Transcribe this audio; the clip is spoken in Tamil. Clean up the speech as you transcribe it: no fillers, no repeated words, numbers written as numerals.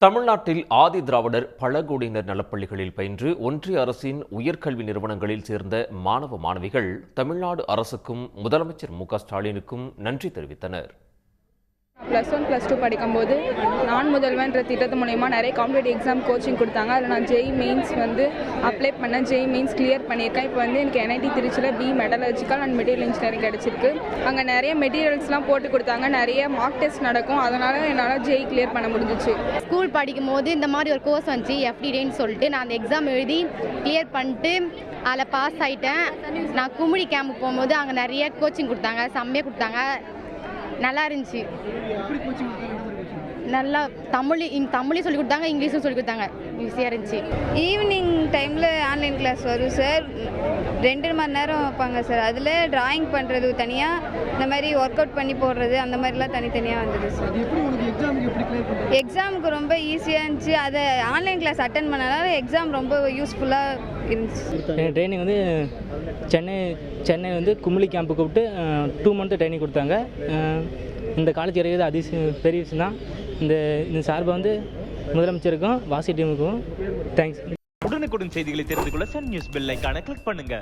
தமிழ்நாட்டில் ஆதி திராவிடர் பழங்குடியினர் நலப்பள்ளிகளில் பயின்று ஒன்றிய அரசின் உயர்கல்வி நிறுவனங்களில் சேர்ந்த மாணவ மாணவிகள் தமிழ்நாடு அரசுக்கும் முதலமைச்சர் மு.க.ஸ்டாலினுக்கும் நன்றி தெரிவித்தனர். +1 +2 படிக்கும்போது நான் முதல்வன்ற திட்டத்து மூலயமா நிறைய காம்படிட்டிவ் எக்ஸாம் கோச்சிங் கொடுத்தாங்க. அதில் நான் ஜெய் மெயின்ஸ் அப்ளை பண்ணேன். ஜெய் மெயின்ஸ் கிளியர் பண்ணியிருக்கேன். இப்போ எனக்கு NIT திருச்சியில் B metallurgical and material engineering கிடச்சிருக்கு. அங்கே நிறைய மெட்டீரியல்ஸ்லாம் போட்டு கொடுத்தாங்க. நிறைய மார்க் டெஸ்ட் நடக்கும். அதனால் என்னால் ஜெய் கிளியர் பண்ண முடிஞ்சிச்சு. ஸ்கூல் படிக்கும் போது இந்த மாதிரி ஒரு கோர்ஸ் வந்துச்சு FDDன்னு சொல்லிட்டு நான் அந்த எக்ஸாம் எழுதி கிளியர் பண்ணிட்டு அதில் பாஸ் ஆகிட்டேன். நான் குமுடி கேம்புக்கு போகும்போது அங்கே நிறைய கோச்சிங் கொடுத்தாங்க. செம்மையாக கொடுத்தாங்க. நல்லா இருந்துச்சு. நல்லா தமிழையும் சொல்லி கொடுத்தாங்க, இங்கிலீஷும் சொல்லி கொடுத்தாங்க. ஈஸியாக இருந்துச்சு. ஈவினிங் டைமில் ஆன்லைன் கிளாஸ் வரும் சார். 2 மணி நேரம் வைப்பாங்க சார். அதில் டிராயிங் பண்ணுறது தனியாக, இந்த மாதிரி ஒர்க் அவுட் பண்ணி போடுறது அந்த மாதிரிலாம் தனித்தனியாக வந்தது சார். எக்ஸாமுக்கு ரொம்ப ஈஸியாக இருந்துச்சு. அதை ஆன்லைன் கிளாஸ் அட்டன் பண்ணனால எக்ஸாம் ரொம்ப யூஸ்ஃபுல்லாக இருந்துச்சு. என் ட்ரைனிங் சென்னை குமுளி கேம்புக்கு கூப்பிட்டு 2 மந்த் ட்ரைனிங் கொடுத்தாங்க. இந்த காலேஜ் கிடையாது பெரிய விஷயம் தான். இந்த சார்பை முதலமைச்சருக்கும் வாசி டீமுக்கும் தேங்க்ஸ். உடனுக்குடன் செய்திகளை தெரிந்து கொள்ள சன் நியூஸ் பெல் ஐகானை கிளிக் பண்ணுங்க.